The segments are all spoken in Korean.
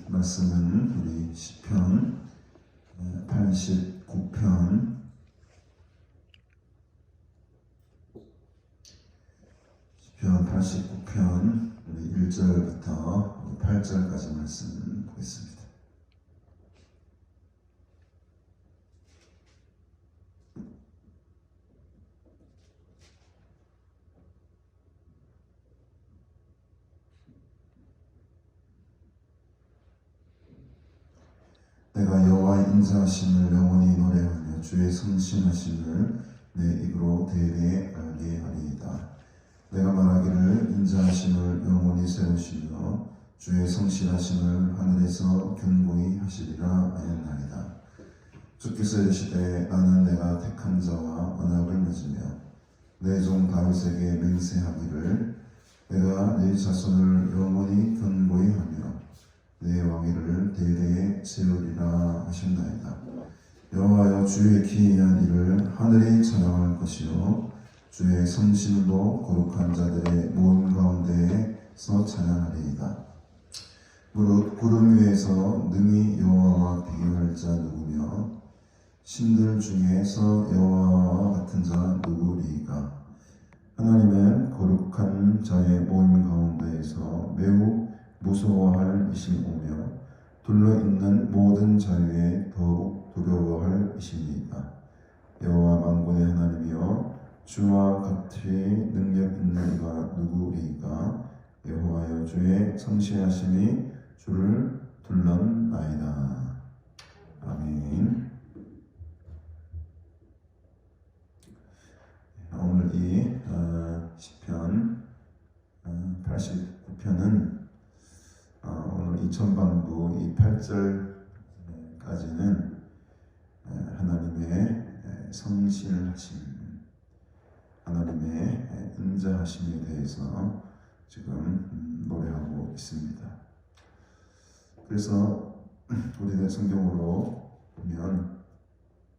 말씀은 우리 시편 89편 89편 우리 1절부터 8절까지 말씀 보겠습니다. 내가 여호와의 인자하심을 영원히 노래하며 주의 성실하심을 내 입으로 대대에 알게 하리이다. 내가 말하기를 인자하심을 영원히 세우시며 주의 성실하심을 하늘에서 견고히 하시리라 하였나이다. 주께서 이르시되 나는 내가 택한 자와 언약을 맺으며 내 종 다윗에게 맹세하기를 내가 네 자손을 영원히 견고히 하며 내 왕위를 대대에 세우리라 하셨나이다. 여호와여 주의 기이한 일을 하늘이 찬양할 것이요 주의 성실로 거룩한 자들의 모임 가운데에서 찬양하리이다. 무릇 구름 위에서 능히 여호와와 비교할 자 누구며 신들 중에서 여호와와 같은 자 누구리이까. 하나님은 거룩한 자의 모임 가운데에서 매우 무서워할 이시오며 둘러있는 모든 자유에 더욱 두려워할 이시니이다. 여호와 만군의 하나님이여 주와 같이 능력 있는 이가 누구리이까. 여호와여 주의 성실하심이 주를 둘렀나이다. 아멘. 오늘 이 시편 89편은 오늘 이 전반부 이 8절까지는 하나님의 성실하심, 하나님의 인자하심에 대해서 지금 노래하고 있습니다. 그래서 우리는 성경으로 보면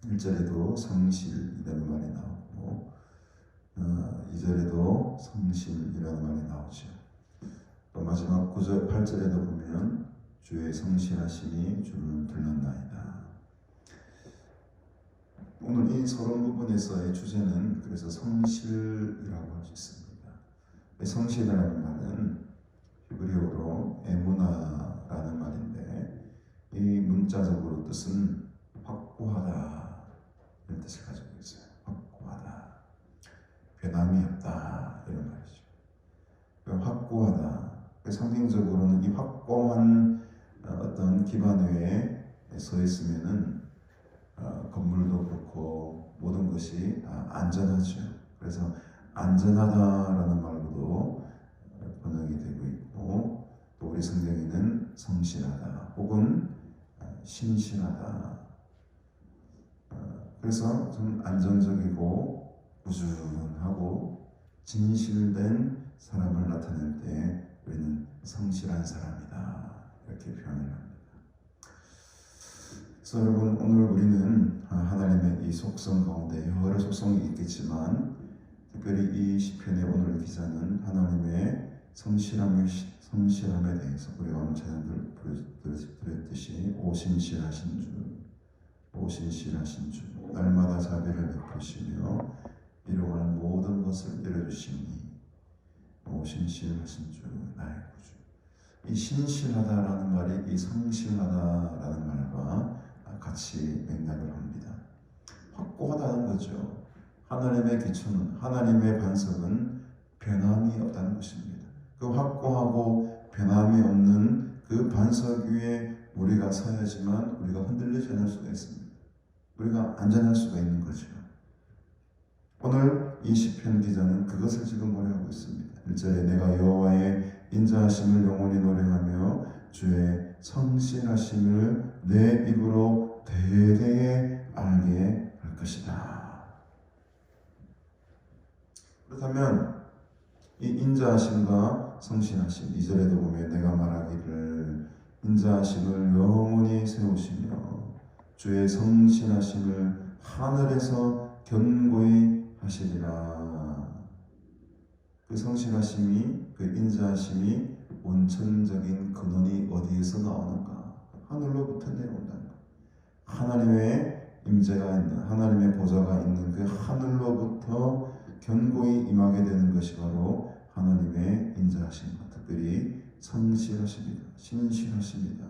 1절에도 성실이라는 말이 나오고 2절에도 성실이라는 말이 나오죠. 또 마지막 9절, 8절에도 보면 주의 성실하심이 주를 둘렀나이다. 오늘 이 서론 부분에서의 주제는 그래서 성실이라고 할 수 있습니다. 성실이라는 말은 히브리어로 에무나라는 말인데 이 문자적으로 뜻은 확고하다 이런 뜻을 가지고 있어요. 확고하다, 변함이 없다 이런 말이죠. 확고하다. 상징적으로는 이 확고한 어떤 기반 위에 서 있으면은 건물도 그렇고 모든 것이 안전하죠. 그래서 안전하다라는 말로도 번역이 되고 있고, 또 우리 성경에는 성실하다 혹은 신실하다. 그래서 좀 안정적이고 꾸준하고 진실된 사람을 나타낼 때 우리는 성실한 사람이다 이렇게 표현을 합니다. 그래서 여러분, 오늘 우리는 하나님의 이 속성 가운데 여러 속성이 있겠지만 특별히 이 시편의 오늘 기자는 하나님의 성실함에 대해서 우리가 오늘 찬양들 들었듯이 오신실하신 주, 날마다 자비를 베푸시며 이루어갈 모든 것을 이뤄주시니 오신실하신 주, 나의 구주. 이 신실하다라는 말이 이 성실하다라는 말과 같이 맥락을 합니다. 확고하다는 거죠. 하나님의 기초는, 하나님의 반석은 변함이 없다는 것입니다. 그 확고하고 변함이 없는 그 반석 위에 우리가 서야지만 우리가 흔들리지 않을 수가 있습니다. 우리가 안전할 수가 있는 거죠. 오늘 이 시편 기자는 그것을 지금 노래하고 있습니다. 1절에 내가 여호와의 인자하심을 영원히 노래하며 주의 성실하심을 내 입으로 대대에 알게 할 것이다. 그렇다면 이 인자하심과 성실하심, 2절에도 보면 내가 말하기를 인자하심을 영원히 세우시며 주의 성실하심을 하늘에서 견고히 하시리라. 그 성실하심이, 그 인자하심이 원천적인 근원이 어디에서 나오는가? 하늘로부터 내려온다는 것. 하나님의 임재가 있는, 하나님의 보좌가 있는 그 하늘로부터 견고히 임하게 되는 것이 바로 하나님의 인자하심과 특별히 성실하십니다. 신실하십니다.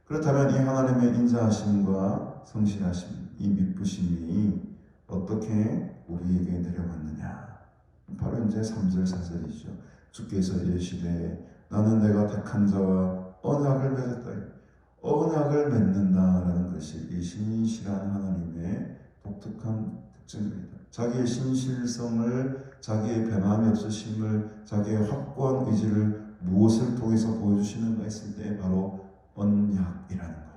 그렇다면 이 하나님의 인자하심과 성실하심, 이 미쁘심이 어떻게 우리에게 내려왔느냐? 바로 이제 3절 4절이죠. 주께서 이르시되 나는 내가 택한 자와 언약을 맺었다. 언약을 맺는다라는 것이 이 신실한 하나님의 독특한 특징입니다. 자기의 신실성을, 자기의 변함이 없으심을, 자기의 확고한 의지를 무엇을 통해서 보여주시는가 했을 때 바로 언약이라는 거예요.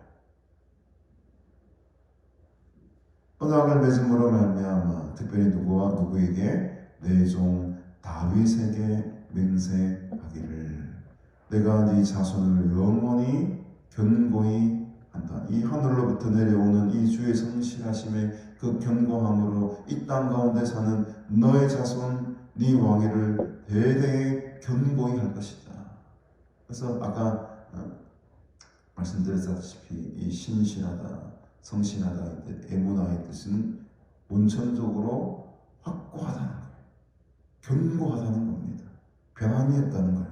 언약을 맺음으로 말미암아 특별히 누구에게? 내 종 다윗에게 맹세하기를 내가 네 자손을 영원히 견고히 한다. 이 하늘로부터 내려오는 이 주의 성실하심의 그 견고함으로 이 땅 가운데 사는 너의 자손, 네 왕위를 대대에 견고히 할 것이다. 그래서 아까 말씀드렸다시피 이 신실하다, 성실하다, 에무나의 뜻은 원천적으로 확고하다는 거예요. 견고하다는 겁니다. 변함이 없다는 거예요.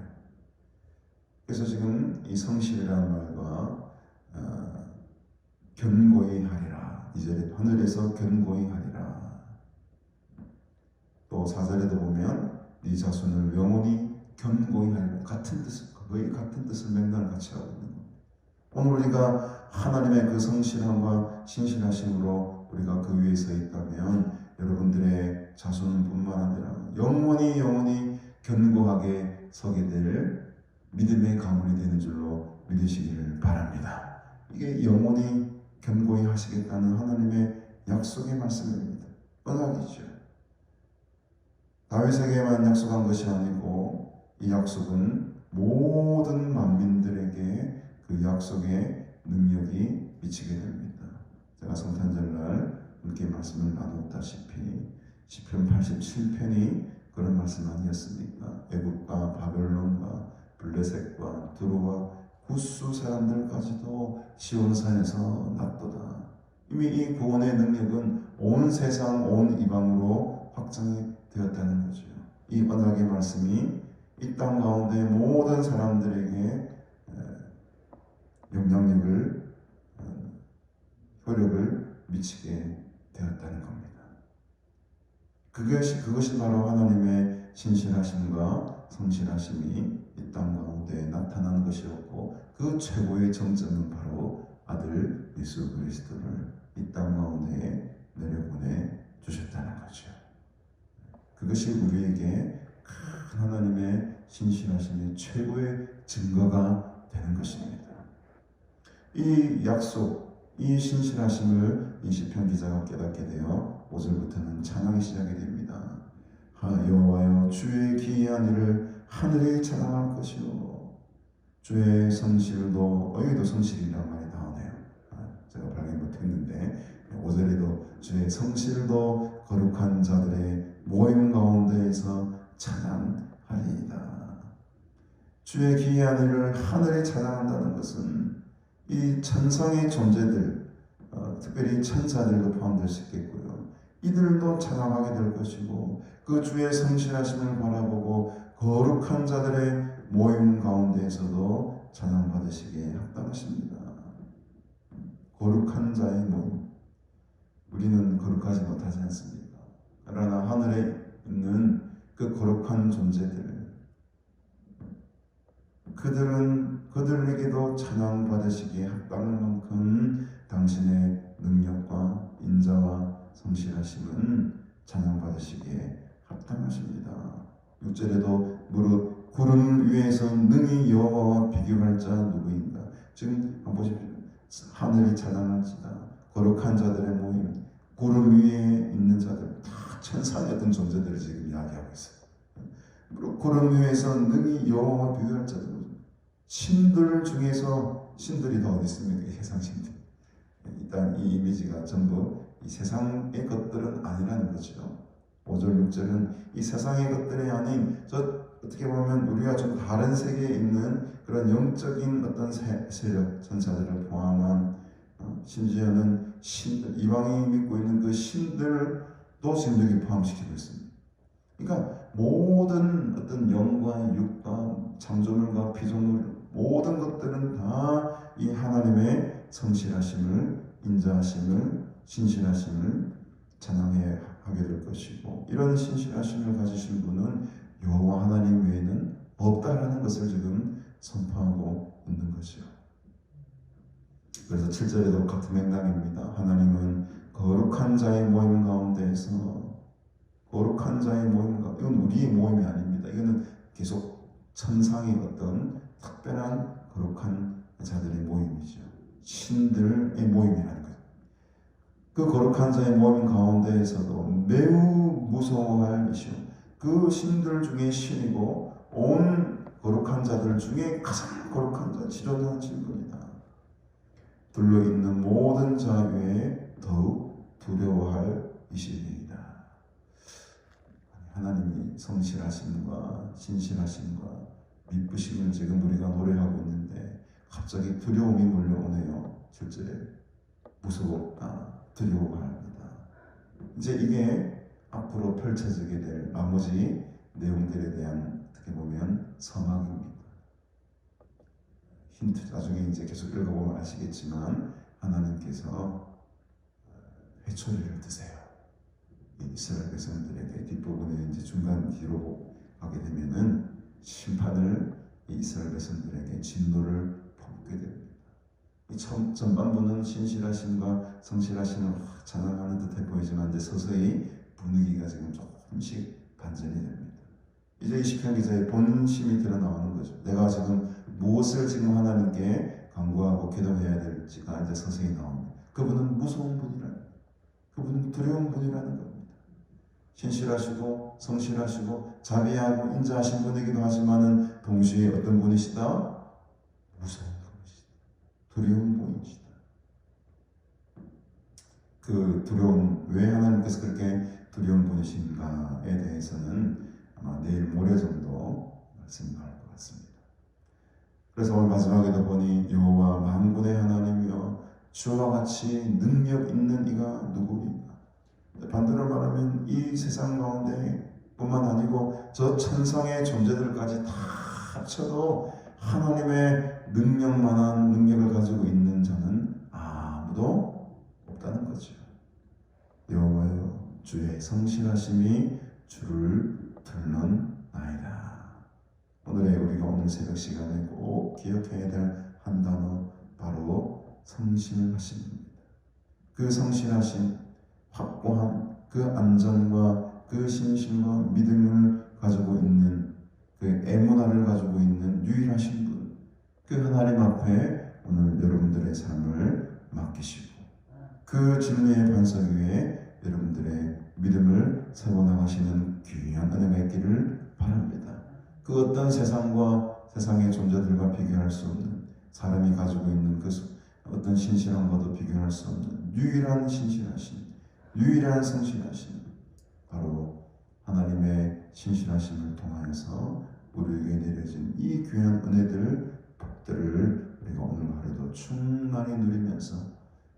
그래서 지금 이 성실이라는 말과 견고히 하리라, 2절에 하늘에서 견고히 하리라. 또 4절에도 보면 네 자손을 영원히 견고히 하리라. 같은 뜻을, 거의 같은 뜻을 맥락을 같이 하고 있는 겁니다. 오늘 우리가 하나님의 그 성실함과 신실하심으로 우리가 그 위에 서 있다면 여러분들의 자손뿐만 아니라 영원히 견고하게 서게 될 믿음의 가문이 되는 줄로 믿으시기를 바랍니다. 이게 영원히 견고히 하시겠다는 하나님의 약속의 말씀입니다. 언약이죠. 다윗에게만 약속한 것이 아니고 이 약속은 모든 만민들에게 그 약속의 능력이 미치게 됩니다. 제가 성탄절날 함께 말씀을 나눴다시피 시편 87편이 그런 말씀 아니었습니까? 애굽과 바벨론과 블레셋과 두로와 구스 사람들까지도 시온산에서 났도다. 이미 이 구원의 능력은 온 세상 온 이방으로 확장이 되었다는 거죠. 이 언약의 말씀이 이 땅 가운데 모든 사람들에게 영향력을 효력을 미치게 되었다는 겁니다. 그것이 바로 하나님의 신실하심과 성실하심이 이 땅 가운데 나타난 것이었고 그 최고의 정점은 바로 아들 예수 그리스도를 이 땅 가운데 내려보내 주셨다는 거죠. 그것이 우리에게 큰 하나님의 신실하심의 최고의 증거가 되는 것입니다. 이 약속, 이 신실하심을 이 시편 기자가 깨닫게 되어 5절부터는 찬양이 시작이 됩니다. 여호와여 주의 기이한 일을 하늘에 찬양할 것이요 주의 성실도, 여기도 성실이란 말이 나오네요. 제가 발견 못했는데 5절에도 주의 성실도 거룩한 자들의 모임 가운데에서 찬양하리이다. 주의 기이한 일을 하늘에 찬양한다는 것은 이 천상의 존재들, 특별히 천사들도 포함될 수 있겠고요. 이들도 찬양하게 될 것이고 그 주의 성실하심을 바라보고 거룩한 자들의 모임 가운데에서도 찬양받으시기에 합당하십니다. 거룩한 자의 모임. 우리는 거룩하지 못하지 않습니까? 그러나 하늘에 있는 그 거룩한 존재들, 그들에게도 찬양받으시기에 합당할 만큼 당신의 능력과 인자와 성실하심은 찬양받으시기에 합당하십니다. 6절에도 무릇 구름 위에서 능히 여호와와 비교할 자 누구인가? 지금 한번 보십시오. 하늘이 찬양할지다. 거룩한 자들의 모임, 구름 위에 있는 자들, 다 천사의 어떤 존재들을 지금 이야기하고 있어요. 무릇 구름 위에서 능히 여호와와 비교할 자들, 신들 중에서 신들이 다 어디 있습니까? 세상 신들. 일단 이 이미지가 전부 이 세상의 것들은 아니라는 거죠. 5절 6절은 이 세상의 것들이 아닌 어떻게 보면 우리가 좀 다른 세계에 있는 그런 영적인 어떤 세력, 천사들을 포함한 심지어는 신들, 이방인이 믿고 있는 그 신들도 지금 여기 포함시키고 있습니다. 그러니까 모든 어떤 영과 육과 창조물과 피조물 모든 것들은 다 이 하나님의 성실하심을, 인자하심을, 신실하심을 찬양해 하게 될 것이고, 이런 신실하심을 가지신 분은 여호와 하나님 외에는 없다라는 것을 지금 선포하고 있는 것이요. 그래서 7절에도 같은 맥락입니다. 하나님은 거룩한 자의 모임 가운데에서, 거룩한 자의 모임 가운데, 이건 우리의 모임이 아닙니다. 이거는 계속 천상의 어떤 특별한 거룩한 자들의 모임이죠. 신들의 모임이라는 거죠. 그 거룩한 자의 모임 가운데에서도 매우 무서워할 이슈, 그 신들 중에 신이고 온 거룩한 자들 중에 가장 거룩한 자, 지존하신 분이다. 둘러있는 모든 자 위에 더욱 두려워할 이시리이다. 하나님이 성실하심과 신실하심과 미쁘심을 지금 우리가 노래하고 있는데 갑자기 두려움이 몰려오네요. 실제 무서웠다, 두려워합니다. 이제 이게 앞으로 펼쳐지게 될 나머지 내용들에 대한 어떻게 보면 서막입니다. 힌트 나중에 이제 계속 읽어보면 아시겠지만 하나님께서 회초리를 드세요. 이스라엘 백성들에게 뒷부분에 이제 중간 뒤로 하게 되면은 심판을 이스라엘 백성들에게 진노를 품게 됩니다. 이 전반부는 신실하심과 성실하심을 찬양하는 듯해 보이지만 이제 서서히 분위기가 지금 조금씩 반전이 됩니다. 이제 이 시편 기자의 본심이 드러나오는 거죠. 내가 지금 무엇을 지금 하나님께 간구하고 기도해야 될지가 이제 서서히 나옵니다. 그분은 무서운 분이라는, 그분은 두려운 분이라는 겁니다. 신실하시고 성실하시고 자비하고 인자하신 분이기도 하지만은 동시에 어떤 분이시다? 무서운 분이시다. 두려운 분이시다. 그 두려움, 왜 하나님께서 그렇게 두려운 분이신가에 대해서는 아마 내일 모레 정도 말씀나올 것 같습니다. 그래서 오늘 마지막에도 보니 여호와 만군의 하나님이여 주와 같이 능력 있는 이가 누구인가? 반대로 말하면 이 세상 가운데 뿐만 아니고 저 천상의 존재들까지 다 합쳐도 하나님의 능력만한 능력을 가지고 있는 자는 아무도 없다는 거죠. 여호와여 주의 성실하심이 주를 드러나이다. 우리가 오늘 새벽 시간에 꼭 기억해야 될 한 단어, 바로 성실하심입니다. 그 성실하심, 확고한 그 안전과 그 신심과 믿음을 가지고 있는, 그 에무나를 가지고 있는 유일하신 분, 그 하나님 앞에 오늘 여러분들의 삶을 맡기시고 그 진리의 반석 위에 여러분들의 믿음을 세워나가시는 귀한 은혜가 있기를 바랍니다. 그 어떤 세상과 세상의 존재들과 비교할 수 없는, 사람이 가지고 있는 그 어떤 신실함과도 비교할 수 없는 유일한 신실하심, 유일한 성실하심, 바로 하나님의 신실하심을 통하여서 우리에게 내려진 이 귀한 은혜들, 복들을 우리가 오늘 하루도 충만히 누리면서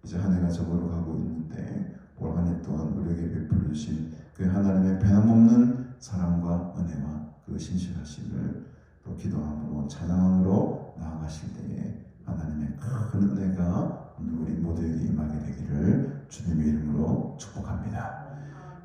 이제 한 해가 저물어 가고 있는데 올 한 해 동안 우리에게 베풀어 주신 그 하나님의 변함없는 사랑과 은혜와 그 신실하심을 또 기도함으로 찬양함으로 나아가실 때에 하나님의 큰 은혜가 우리 모두에게 임하게 되기를 주님의 이름으로 축복합니다.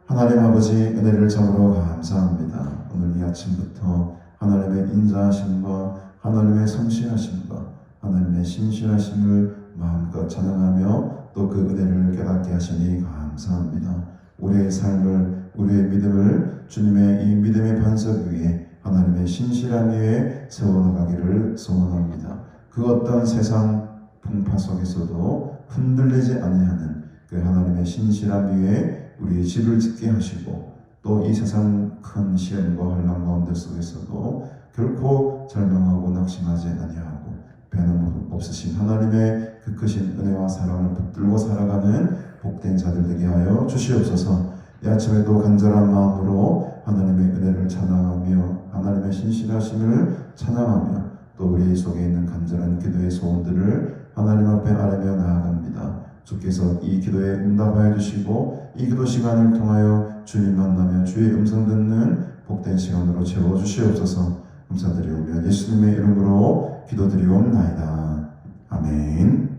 하나님 아버지, 은혜를 참으로 감사합니다. 오늘 이 아침부터 하나님의 인자하심과 하나님의 성실하심과 하나님의 신실하심을 마음껏 찬양하며 또 그 은혜를 깨닫게 하시니 감사합니다. 우리의 삶을, 우리의 믿음을 주님의 이 믿음의 반석 위에 하나님의 신실함 위에 세워나가기를 소원합니다. 그 어떤 세상 풍파 속에서도 흔들리지 아니하는 그 하나님의 신실함 위에 우리의 집을 짓게 하시고 또 이 세상 큰 시험과 환난 가운데 속에서도 결코 절망하고 낙심하지 아니하고 변함없으신 하나님의 그 크신 은혜와 사랑을 붙들고 살아가는 복된 자들 되게 하여 주시옵소서. 이 아침에도 간절한 마음으로 하나님의 은혜를 찬양하며 하나님의 신실하심을 찬양하며 또 우리 속에 있는 간절한 기도의 소원들을 하나님 앞에 아뢰며 나아갑니다. 주께서 이 기도에 응답하여 주시고 이 기도 시간을 통하여 주님 만나며 주의 음성 듣는 복된 시간으로 채워주시옵소서. 감사드리오며 예수님의 이름으로 기도드리옵나이다. 아멘.